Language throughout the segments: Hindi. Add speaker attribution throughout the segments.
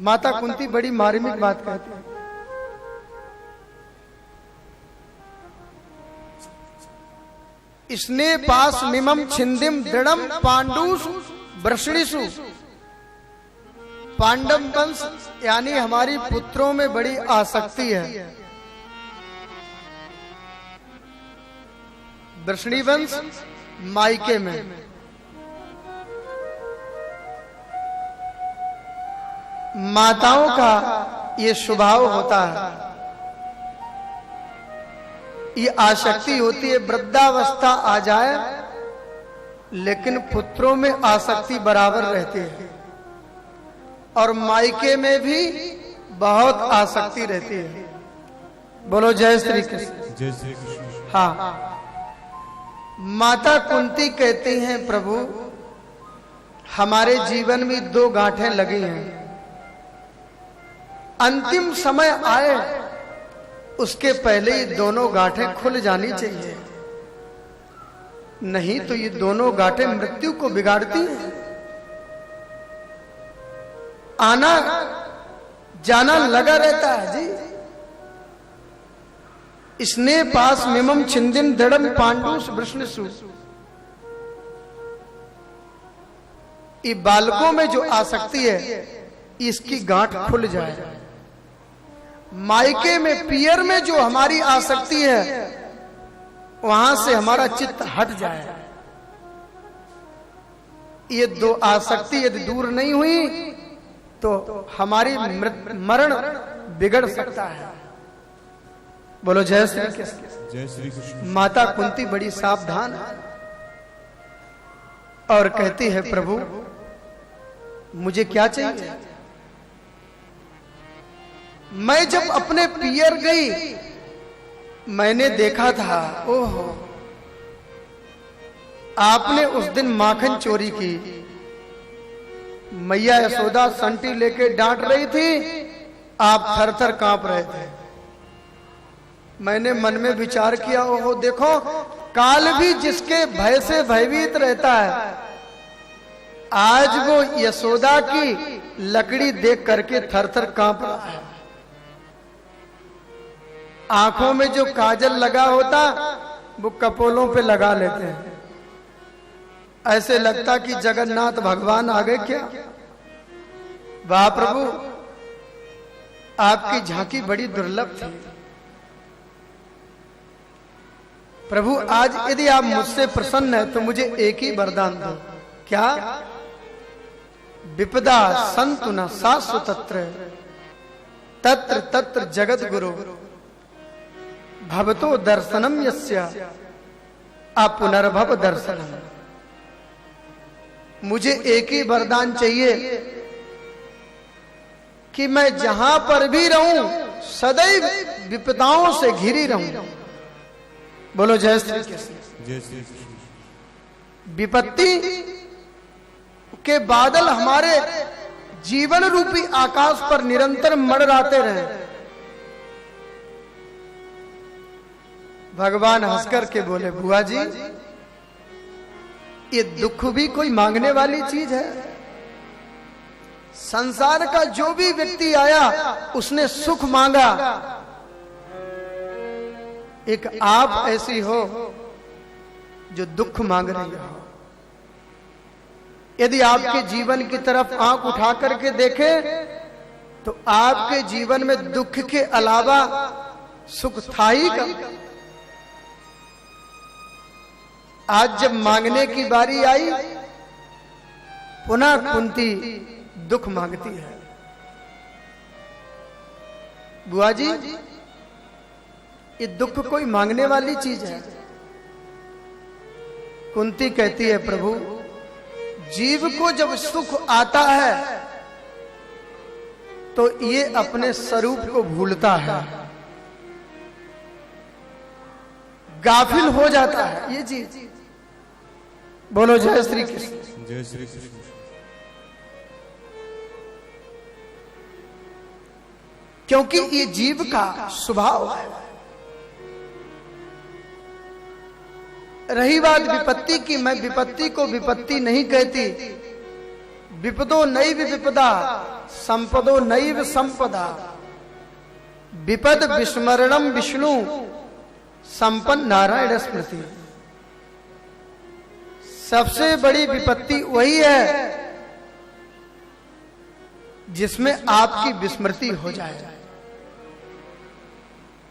Speaker 1: माता कुंती बड़ी मार्मिक बात कहती है। स्ने पास मिमम छिंदिम दृढ़म पांडुस वृषणिषु। पांडव वंश यानी हमारी पुत्रों में बड़ी आसक्ति है। वृषणी वंश मायके में, माताओं का ये स्वभाव होता है, ये आसक्ति होती है। वृद्धावस्था आ जाए लेकिन पुत्रों में आसक्ति बराबर रहती है, और मायके में भी बहुत आसक्ति रहती है। बोलो जय श्री कृष्ण।
Speaker 2: जय श्री कृष्ण।
Speaker 1: हाँ, माता कुंती कहती हैं प्रभु हमारे जीवन में 2 गांठें लगी हैं, अंतिम समय आए उसके पहले ये दोनों गांठें खुल जानी चाहिए, नहीं तो ये दोनों गांठें मृत्यु को बिगाड़ती हैं। आना जाना लगा रहता है जी। स्ने पास मिमम छिंदिम दृढ़म पांडुस वृषणिषु। ये बालकों में जो आसक्ति है इसकी गांठ खुल जाए, मायके में पियर में जो हमारी आसक्ति है वहां से हमारा चित्त हट जाए। ये 2 आसक्ति यदि दूर नहीं हुई तो हमारी मरण बिगड़ सकता है। बोलो जय श्री कृष्ण।
Speaker 2: जय श्री कृष्ण।
Speaker 1: माता कुंती बड़ी सावधान है और कहती है प्रभु मुझे क्या चाहिए। मैं जब अपने पियर गई मैंने देखा था, ओहो आपने उस दिन माखन चोरी की। मैया यशोदा संटी लेके डांट रही थी, आप थर थर कांप रहे थे। मैंने मन में विचार किया, ओहो देखो काल भी जिसके भय से भयभीत रहता है आज वो यशोदा की लकड़ी देख करके थर थर कांप रहा है। आंखों में जो काजल लगा होता वो कपोलों पे लगा लेते हैं, ऐसे लगता कि जगन्नाथ भगवान आ गए क्या। वाह प्रभु आपकी झांकी बड़ी दुर्लभ थी। प्रभु आज यदि आप मुझसे प्रसन्न हैं तो मुझे एक ही वरदान दो। क्या? विपदा संतु न सासु तत्र तत्र तत्र जगत गुरु भवतो दर्शनम यस्य अपुनर्भव दर्शनम। मुझे एक ही वरदान चाहिए कि मैं जहां पर भी रहूं सदैव विपदाओं से घिरी रहूं। बोलो जय श्री कृष्ण।
Speaker 2: जय श्री कृष्ण।
Speaker 1: विपत्ति के बादल हमारे जीवन रूपी आकाश पर निरंतर मंडराते रहे। भगवान हंसकर के बोले बुआ जी ये दुख भी कोई मांगने वाली चीज है। संसार का जो भी व्यक्ति आया उसने सुख मांगा, एक आप ऐसी हो जो दुख मांग रही हो। यदि आपके जीवन की तरफ आंख उठा करके देखें तो आपके जीवन में दुख के अलावा सुख था ही का। आज जब मांगने की बारी आई पुनः कुंती दुख मांगती है। बुआ जी ये दुख कोई मांगने वाली चीज है। कुंती कहती है प्रभु जीव को जब सुख आता है तो ये अपने स्वरूप को भूलता है, गाफिल हो जाता है ये चीज। बोलो जय श्री कृष्ण।
Speaker 2: जय श्री कृष्ण।
Speaker 1: क्योंकि ये जीव का स्वभाव है। रही बात विपत्ति की, मैं विपत्ति को विपत्ति नहीं कहती। विपदो नैव विपदा संपदो नैव संपदा विपद विस्मरणम विष्णु संपन्न नारायण स्मृति। सबसे बड़ी विपत्ति वही है जिसमें आपकी विस्मृति हो जाए,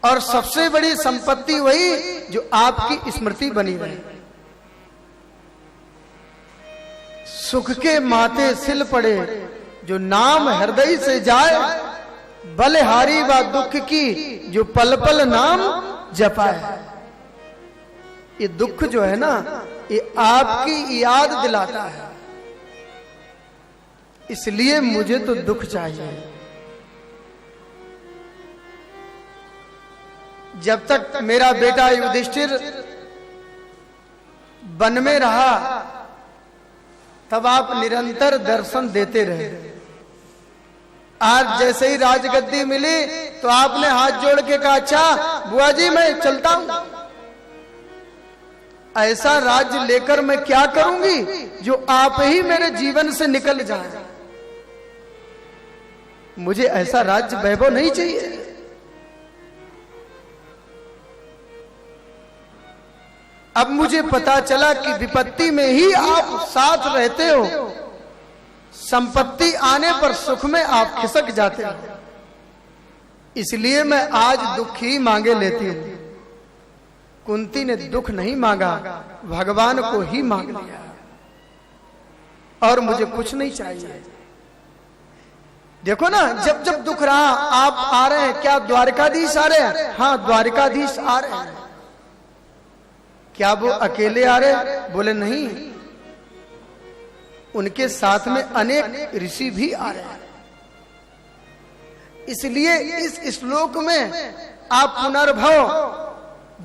Speaker 1: और सबसे बड़ी संपत्ति वही जो आपकी स्मृति बनी रहे। सुख के माथे सिल पड़े जो नाम हृदय से जाए, बलिहारी व दुख की जो पल पल नाम जपाए। ये दुख जो है ना, ये आपकी याद दिलाता है, इसलिए मुझे तो दुख चाहिए। जब तक मेरा बेटा युधिष्ठिर वन में रहा तब आप निरंतर दर्शन देते रहे। आज जैसे ही राजगद्दी मिली तो आपने हाथ जोड़ के कहा, अच्छा बुआ जी मैं चलता हूं। ऐसा राज्य लेकर मैं क्या करूंगी जो आप ही मेरे जीवन से निकल जाए। मुझे ऐसा राज्य वैभव नहीं चाहिए। अब मुझे पता चला कि विपत्ति में ही आप साथ रहते हो, संपत्ति आने पर सुख में आप खिसक जाते हो। इसलिए मैं आज दुख ही मांगे लेती हूं। कुंती ने दुख नहीं मांगा, भगवान को ही मांग लिया, और मुझे कुछ नहीं चाहिए। देखो ना, जब जब दुख रहा आप आ रहे हैं। क्या द्वारकाधीश आ रहे हैं? हाँ द्वारकाधीश आ रहे हैं। क्या वो अकेले आ रहे? बोले नहीं, उनके साथ में अनेक ऋषि भी आ रहे हैं। इसलिए इस श्लोक में आप पुनर्भव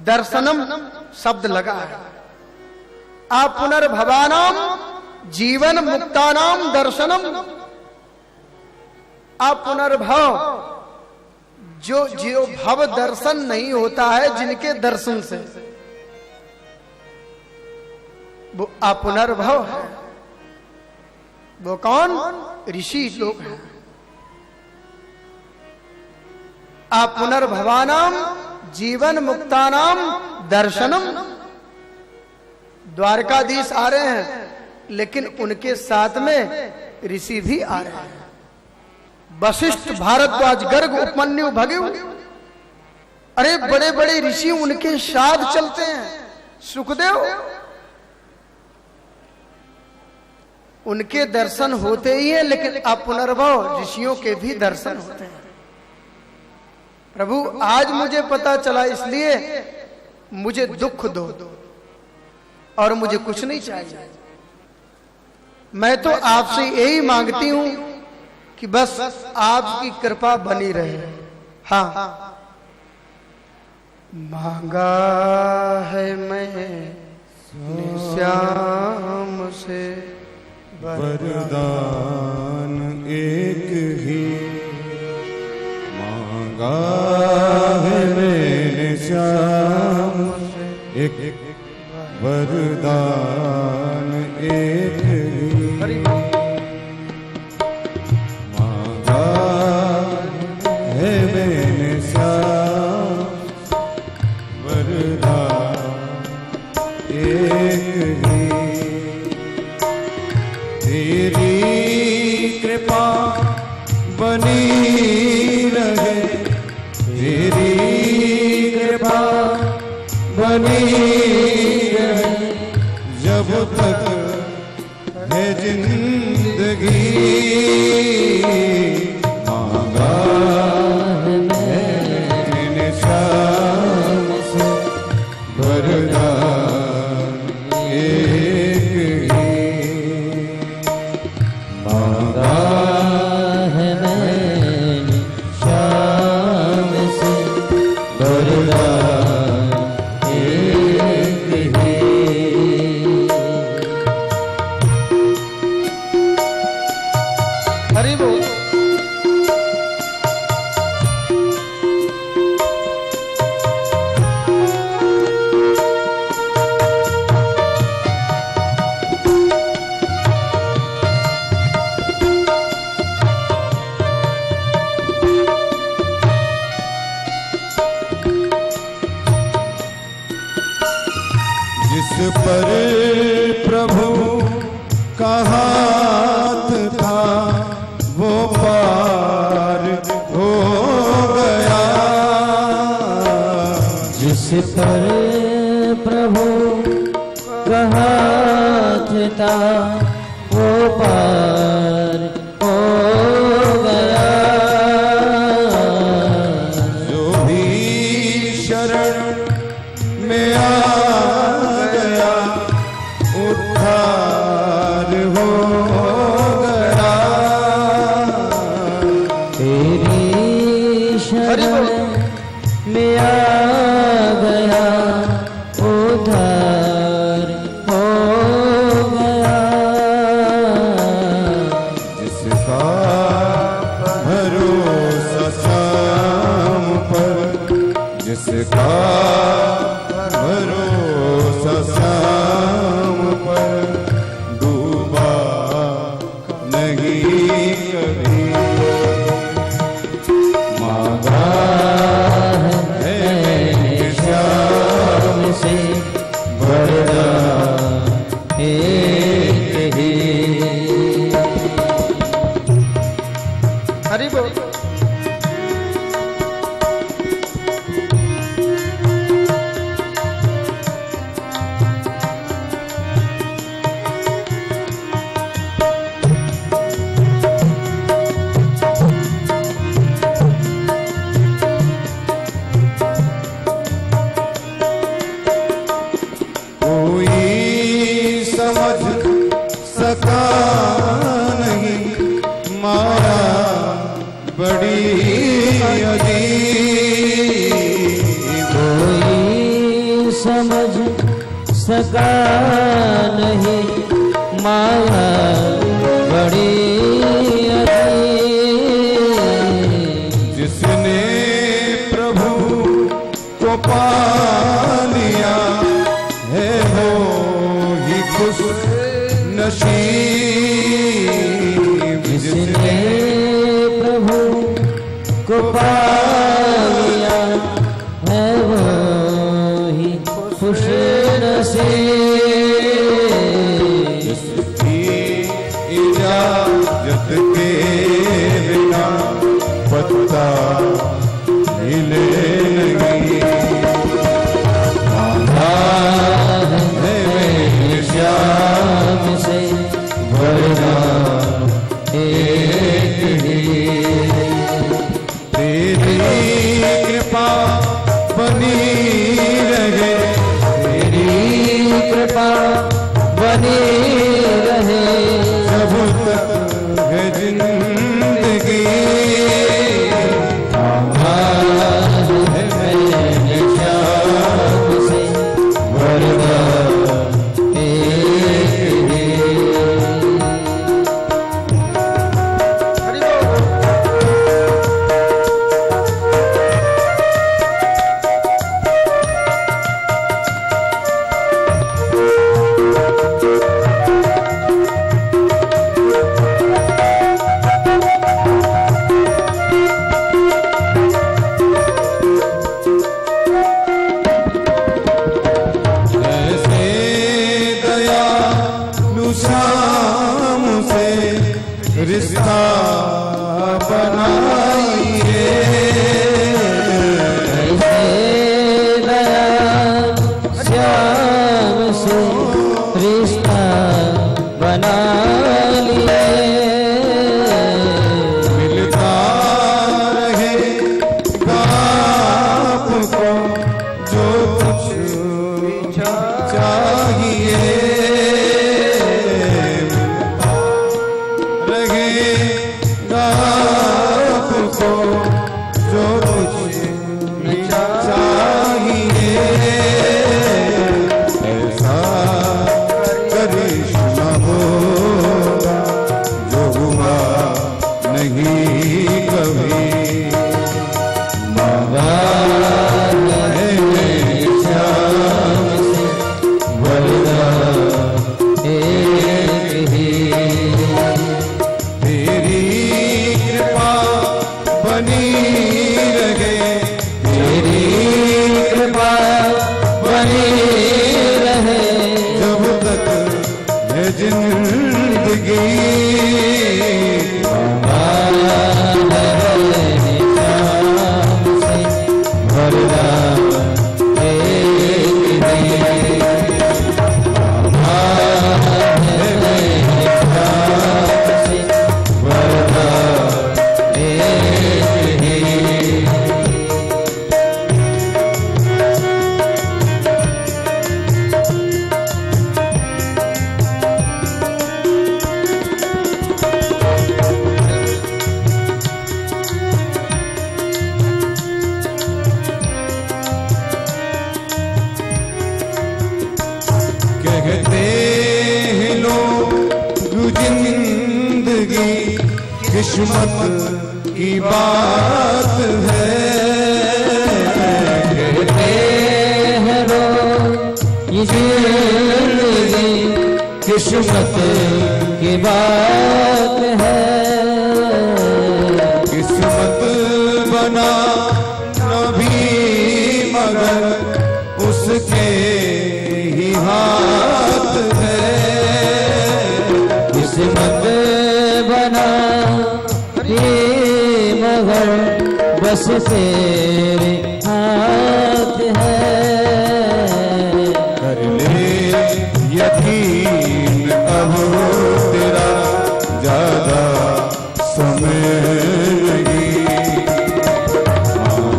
Speaker 1: दर्शनम शब्द लगा है। आप पुनर्भवानाम जीवन मुक्तानाम दर्शनम। आप पुनर्भव, जो भव दर्शन नहीं होता है जिनके दर्शन से, वो अपुनर्भव है। वो कौन? ऋषि लोग हैं। अपुनर्भवानाम जीवन मुक्तानाम दर्शनम। द्वारकाधीश आ रहे हैं, लेकिन उनके साथ में ऋषि भी आ रहे हैं। वशिष्ठ, भारद्वाज, गर्ग, उपमन्यु, भगु, अरे बड़े बड़े ऋषि उनके साथ चलते हैं। सुखदेव, उनके दर्शन होते ही हैं, लेकिन अपुनर्भव ऋषियों के भी दर्शन होते हैं। प्रभु आज मुझे पता चला, इसलिए मुझे दुख दो और मुझे कुछ नहीं चाहिए। मैं तो आपसे यही मांगती हूं कि बस आपकी कृपा बनी रहे। हाँ, मांगा है मैं श्याम से
Speaker 3: वरदान एक ही, मांगा है मैंने श्याम से एक वरदान एक ही, मांगा है मैंने श्याम वरदान एक ही। तेरी कृपा बनी रहे, तेरी कृपा बनी रहे, जब तक है जिंदगी। मांगा है मैंने श्याम से वरदान एक ही, मांगा है मैंने श्याम से वरदान एक ही।
Speaker 1: हरि
Speaker 4: पर प्रभु का हाथ था वो पार हो गया।
Speaker 3: जिस पर प्रभु का हाथ था वो पार हो गया।
Speaker 4: जो भी शरण में आ गया उद्धार हो गया।
Speaker 3: तेरी शरण में आ गया उद्धार हो गया।
Speaker 4: जिसका भरोसा शाम पर, जिसका भरोसा शाम पर डूबा नहीं कभी। मांगा है मैंने
Speaker 3: श्याम से वरदान एक ही।
Speaker 1: हरि बोल।
Speaker 4: कोई समझ सका नहीं माया बड़ी अजीब।
Speaker 3: कोई समझ सका नहीं माया बड़ी अजीब।
Speaker 4: जिसने प्रभु को पा लिया है वो ही खुश नसीब।
Speaker 3: जिसने प्रभु को पा लिया है वो ही खुश नसीब।
Speaker 4: जिसकी इजाजत के बिना पत्ता हिले नहीं। मांगा है मैंने
Speaker 3: श्याम से वरदान एक ही।
Speaker 4: तेरी कृपा बनी रहे,
Speaker 3: तेरी कृपा बनी रहे
Speaker 4: जब तक है जिंदगी।
Speaker 3: मांगा है मैंने श्याम से वरदान एक ही।
Speaker 1: हरि बोल।
Speaker 4: ऐसे दयालु शाम से रिश्ता बनाइए।
Speaker 3: ऐसे दयाल श्याम से रिश्ता बना लिए।
Speaker 4: मिलता रहे आपको जो कुछ चाहिए। रहेगा आपको जो कुछ चाहिए। ऐसा करिश्मा होगा जो हुआ नहीं कभी।
Speaker 3: मांगा है मैंने श्याम से वरदान एक ही।
Speaker 4: तेरी कृपा बनी रहे,
Speaker 3: तेरी कृपा बनी रहे
Speaker 4: किस्मत की बात है।
Speaker 3: कहते हैं रोज ये जिंदगी किस्मत की बात है।
Speaker 4: किस्मत बना नबी मगर उसके ही हाथ है।
Speaker 3: किस्मत बना रे मगर बस तेरे हाथ है।
Speaker 4: कर ले यकीन अब तेरा ज्यादा समय नहीं।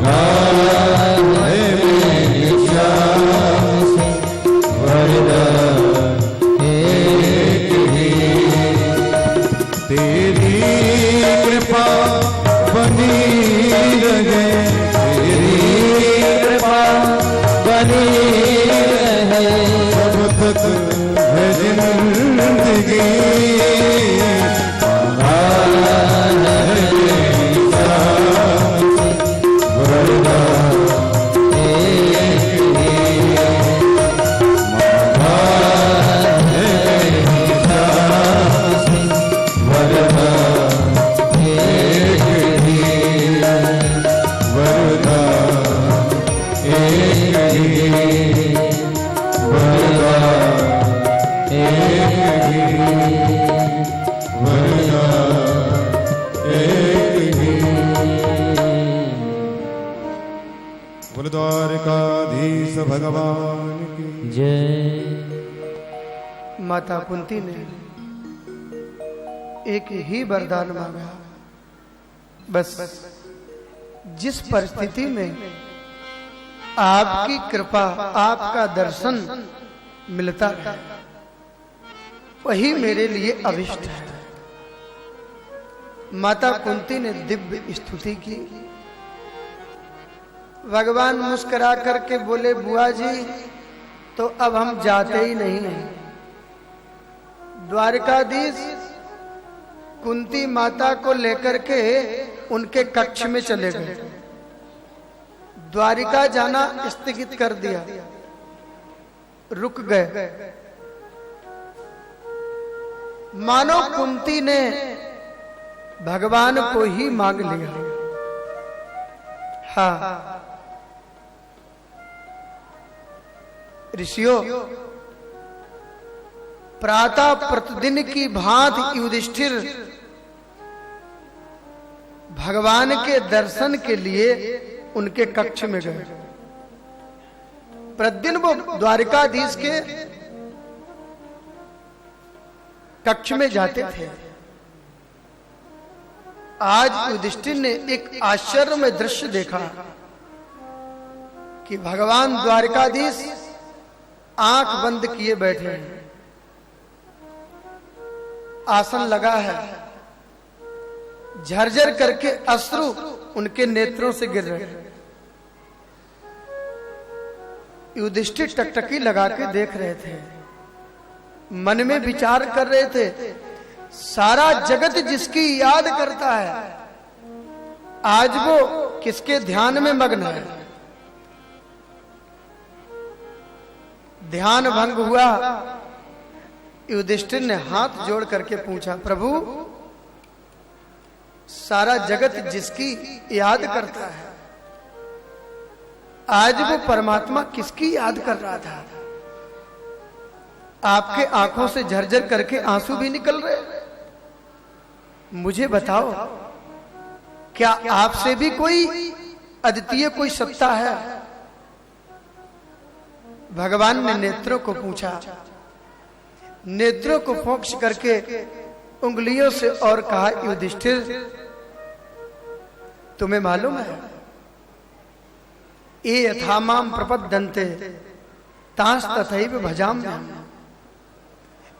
Speaker 4: मांगा है मेरी शाम से वरदान एक ही। तेरी कृपा बनी रहे, तेरी
Speaker 3: कृपा बनी रहे
Speaker 4: जब तक है जिंदगी। बोल द्वारकाधीश भगवान की
Speaker 3: जय।
Speaker 1: माता कुंती ने एक ही वरदान मांगा, बस जिस परिस्थिति में आपकी कृपा, आपका दर्शन मिलता है वही मेरे लिए अभिष्ट है। माता कुंती ने दिव्य स्तुति की। भगवान मुस्कुरा करके बोले, बुआ जी तो अब हम जाते ही नहीं हैं। द्वारकाधीश कुंती माता को लेकर के उनके कक्ष में चले गए। द्वारिका जाना स्थगित कर दिया, रुक गए। मानो कुंती ने भगवान को ही मांग लिया। हाँ ऋषियों, प्रातः प्रतिदिन की भांति युधिष्ठिर भगवान के दर्शन के लिए उनके कक्ष में गए। प्रतिदिन वो द्वारिकाधीश के कक्ष में जाते थे। आज युधिष्ठिर ने एक आश्चर्यमय दृश्य देखा कि भगवान द्वारिकाधीश आंख बंद किए बैठे हैं, आसन लगा है, झरझर करके अश्रु उनके नेत्रों से गिर रहे हैं। युधिष्ठिर टकटकी लगा के देख रहे थे, मन में विचार कर रहे थे, सारा जगत जिसकी याद करता है आज वो किसके ध्यान में मग्न है। ध्यान भंग हुआ। युधिष्ठिर ने हाथ जोड़ करके पूछा, प्रभु सारा जगत जिसकी याद करता है आज वो परमात्मा किसकी याद कर रहा था। आपके आंखों से झरझर करके आंसू भी निकल रहे। मुझे बताओ, क्या आपसे भी कोई अद्वितीय कोई सत्ता है? भगवान ने नेत्रों को पूछा। नेत्रों को फोक्स करके उंगलियों से और कहा, युधिष्ठिर तुम्हें मालूम है ये यथामाम प्रपद्यन्ते तांस तथैव भजाम्यहम्।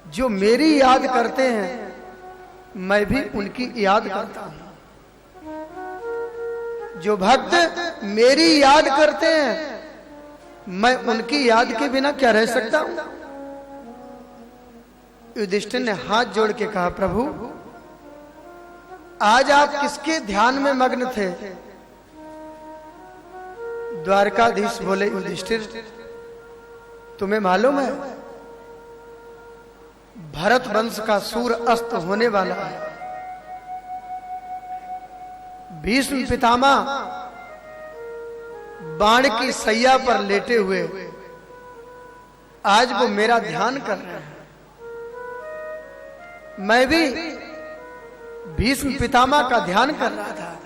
Speaker 1: जो मेरी याद करते हैं मैं भी उनकी याद करता हूं। जो भक्त मेरी याद करते हैं मैं उनकी याद के बिना क्या रह सकता हूं। युधिष्ठिर ने हाथ जोड़ के कहा, प्रभु आज आप किसके ध्यान में मग्न थे? द्वारकाधीश बोले, युधिष्ठिर तुम्हें मालूम है भरत वंश का सूर्य अस्त होने वाला है। भीष्म पितामह बाण की सैया पर लेटे हुए आज वो मेरा ध्यान कर रहे हैं। मैं भी भीष्म पितामह का ध्यान कर रहा था।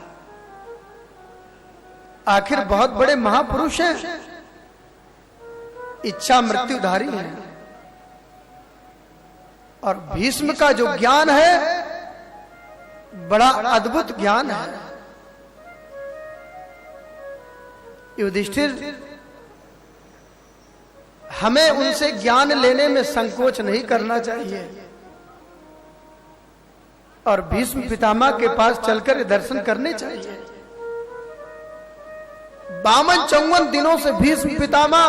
Speaker 1: आखिर बहुत बड़े महापुरुष हैं, इच्छा मृत्युधारी हैं, और भीष्म का जो ज्ञान है बड़ा अद्भुत ज्ञान है। युधिष्ठिर, हमें उनसे ज्ञान लेने में संकोच नहीं करना चाहिए और भीष्म पितामह के पास चलकर दर्शन करने चाहिए। 52-54 दिनों से भीष्म पितामह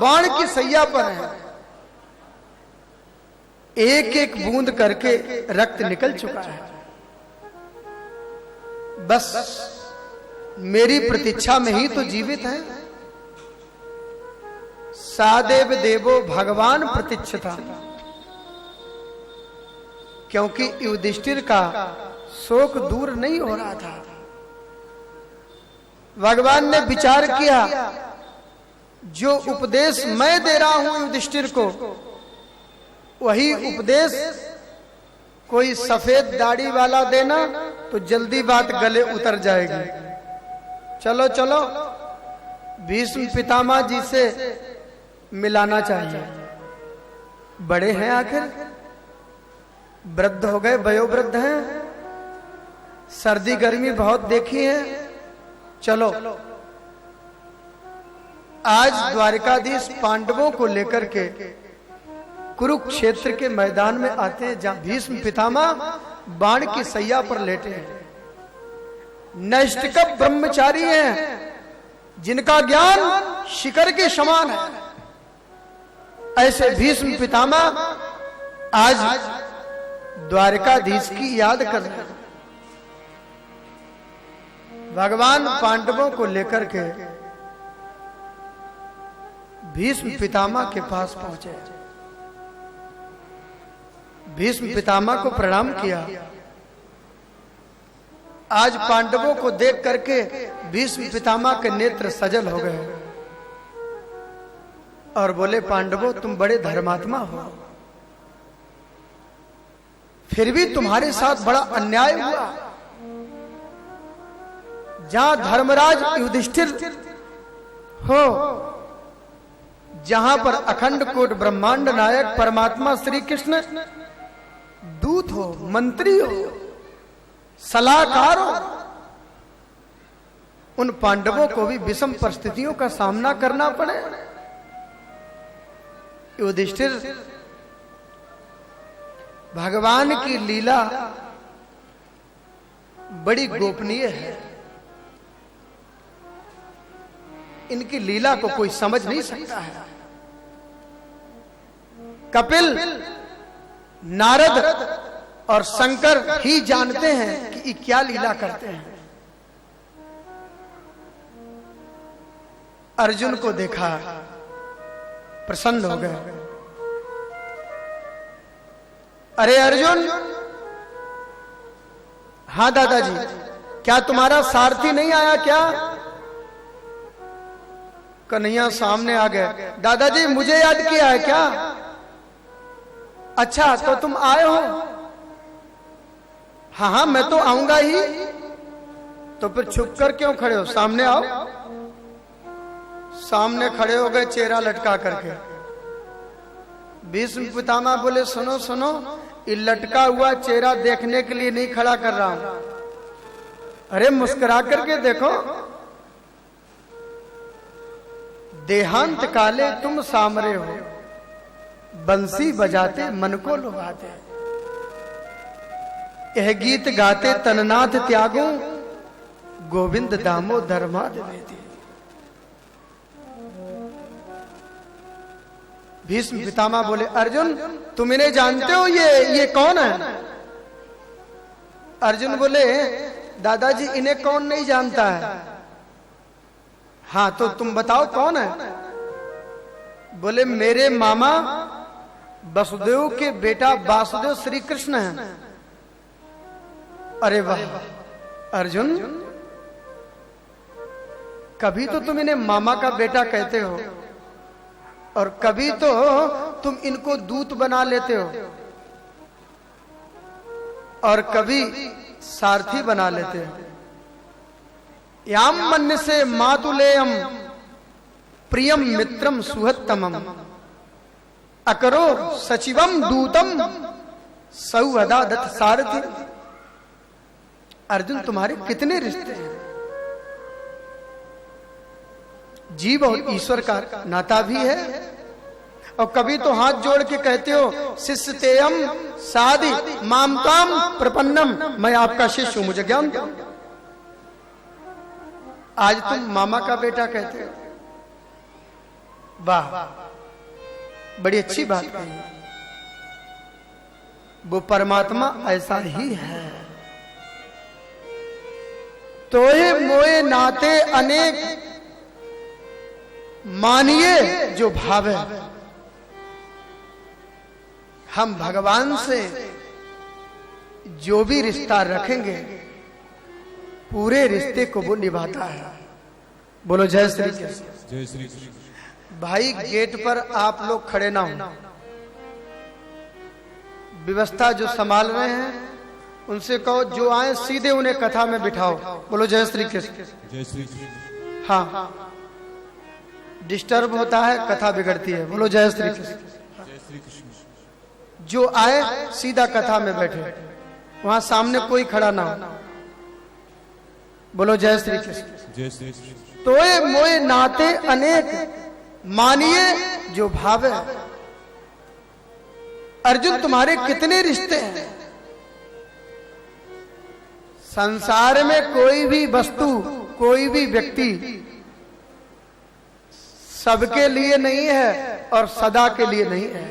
Speaker 1: बाण की सैया पर हैं। एक एक बूंद करके रक्त निकल चुका है। बस मेरी प्रतीक्षा में ही तो जीवित है। सादेव देवो भगवान प्रतीक्षता, क्योंकि युधिष्ठिर का शोक दूर नहीं हो रहा था। भगवान ने विचार किया, जो उपदेश मैं दे रहा हूं युधिष्ठिर को, वही उपदेश कोई सफेद दाढ़ी वाला देना तो जल्दी बात गले उतर जाएगी। चलो चलो भीष्म पितामह जी से मिलाना चाहिए। बड़े हैं, आखिर वृद्ध हो गए, वयोवृद्ध हैं, सर्दी गर्मी बहुत देखी है। चलो आज द्वारकाधीश पांडवों को लेकर के कुरुक्षेत्र के मैदान में आते हैं, जहां भीष्म पितामह बाण की सैया पर लेटे हैं। नैष्ठिक ब्रह्मचारी हैं, जिनका ज्ञान शिखर के समान है। ऐसे भीष्म पितामह आज द्वारकाधीश की याद कर रहे हैं। भगवान पांडवों को लेकर के भीष्म पितामह के पास पहुंचे। भीष्म पितामह को प्रणाम किया। आज पांडवों को देख करके भीष्म पितामह के नेत्र सजल हो गए और बोले, पांडवों तुम बड़े धर्मात्मा हो, फिर भी तुम्हारे साथ बड़ा अन्याय हुआ। जहां धर्मराज युधिष्ठिर हो, जहां पर अखंड कोट ब्रह्मांड नायक परमात्मा श्री कृष्ण दूत हो, मंत्री हो, सलाहकार हो, उन पांडवों को भी विषम परिस्थितियों का सामना करना पड़े। युधिष्ठिर, भगवान की लीला बड़ी गोपनीय है। इनकी लीला को कोई समझ नहीं सकता है। कपिल, नारद और शंकर ही जानते हैं कि ये क्या लीला करते हैं। अर्जुन को देखा, प्रसन्न हो गए। अरे अर्जुन, हाँ दादाजी, क्या तुम्हारा सारथी नहीं आया क्या? कन्हैया सामने आ गए। दादाजी मुझे याद किया है क्या? अच्छा तो तुम आए हो? हाँ हाँ मैं तो आऊंगा ही। तो फिर छुप कर क्यों खड़े हो, सामने आओ। सामने खड़े हो गए चेहरा लटका करके। भीष्म पितामह बोले, सुनो सुनो, ये लटका हुआ चेहरा देखने के लिए नहीं खड़ा कर रहा हूं। अरे मुस्कुरा करके देखो। देहांत काले तुम सामरे हो, बंसी बजाते मन को लुभाते। यह गीत गाते तननाथ त्यागो, गोविंद दामो धर्माद वेदी। भीष्म पितामह बोले, अर्जुन तुम इन्हें जानते हो? ये कौन है? अर्जुन बोले दादाजी इन्हें कौन नहीं जानता है? हाँ तो तुम बताओ कौन है? बोले मेरे मामा वसुदेव के बेटा वासुदेव श्री कृष्ण हैं। अरे वाह अर्जुन, कभी तो तुम इन्हें मामा का बेटा कहते हो और कभी तो तुम इनको दूत बना लेते हो और कभी सारथी बना लेते हो। याम मन से मातुलेयम प्रियम मित्रम सुहत्तमम अकरो सचिवम दूतम सौवदा दत्त सारथी। अर्जुन तुम्हारे कितने रिश्ते हैं? जीव और ईश्वर का नाता भी है और कभी तो हाथ जोड़ के कहते हो शिष्य तेयम साधि मामकाम प्रपन्नम, मैं आपका शिष्य हूं, मुझे ज्ञान दो। आज तुम मामा का बेटा कहते हो। वाह, बड़ी अच्छी बात कही। वो परमात्मा ऐसा ही है। तोहे मोए नाते अनेक मानिए जो भावे। हम भगवान से जो भी रिश्ता रखेंगे पूरे रिश्ते को वो निभाता है। बोलो जय श्री कृष्ण।
Speaker 4: जय श्री कृष्ण।
Speaker 1: भाई गेट पर आप लोग खड़े ना हो, व्यवस्था जो संभाल रहे हैं उनसे कहो जो आए सीधे उन्हें कथा में बिठाओ। बोलो जय श्री कृष्ण।
Speaker 4: जय श्री कृष्ण।
Speaker 1: हाँ, डिस्टर्ब होता है, कथा बिगड़ती है। बोलो जय श्री कृष्ण।
Speaker 4: जय श्री कृष्ण।
Speaker 1: जो आए सीधा कथा में बैठे, वहां सामने कोई खड़ा ना हो। बोलो जय श्री कृष्ण।
Speaker 4: जय श्री कृष्ण।
Speaker 1: तोए मोए नाते अनेक मानिए जो भावे। अर्जुन तुम्हारे कितने रिश्ते हैं? संसार में कोई भी वस्तु, कोई भी व्यक्ति सबके लिए नहीं है और सदा के लिए नहीं है।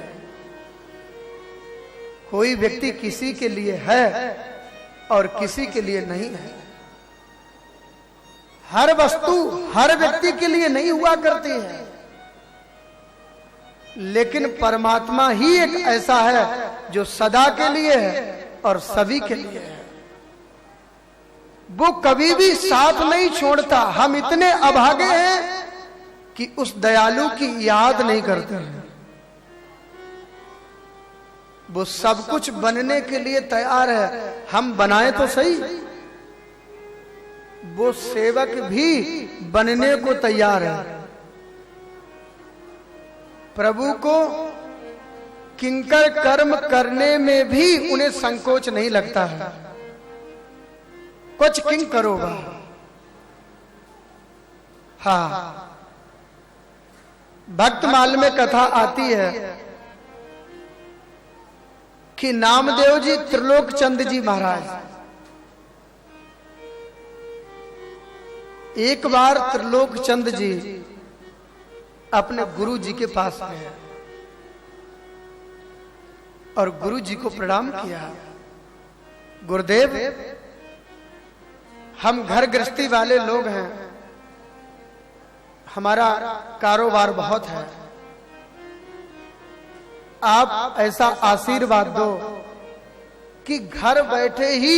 Speaker 1: कोई व्यक्ति किसी के लिए है और किसी के लिए नहीं है। हर वस्तु हर व्यक्ति के लिए नहीं हुआ करती है, लेकिन परमात्मा ही एक ऐसा है जो सदा के लिए है और सभी के लिए है। वो कभी भी साथ नहीं छोड़ता। हम इतने अभागे हैं कि उस दयालु की याद नहीं करते हैं। वो सब कुछ बनने के लिए तैयार है, हम बनाए तो सही। वो सेवक भी बनने को तैयार है। प्रभु को किंकर कर्म करने में भी उन्हें संकोच नहीं लगता है। कुछ किंग करोगा। हाँ, भक्तमाल में कथा आती है कि नामदेव जी त्रिलोक चंद जी महाराज एक बार त्रिलोक चंद जी अपने गुरु जी के पास गए और गुरु जी को प्रणाम किया। गुरुदेव, हम घर गृहस्थी वाले लोग हैं, हमारा कारोबार बहुत है, आप ऐसा आशीर्वाद दो कि घर बैठे ही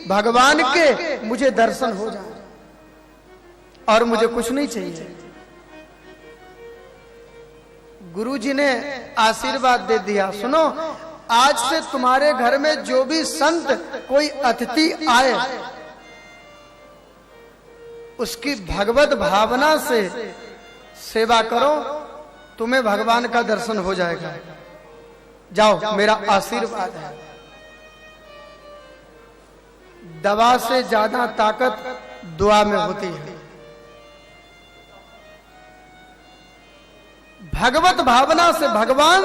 Speaker 1: भगवान के मुझे दर्शन हो जाए और मुझे कुछ नहीं चाहिए। गुरुजी ने आशीर्वाद दे दिया, सुनो, आज से तुम्हारे घर में जो भी संत कोई अतिथि आए उसकी भगवत भावना से सेवा करो, तुम्हें भगवान का दर्शन हो जाएगा। जाओ, मेरा आशीर्वाद है। दवा से ज्यादा ताकत दुआ में होती है। भगवत भावना से भगवान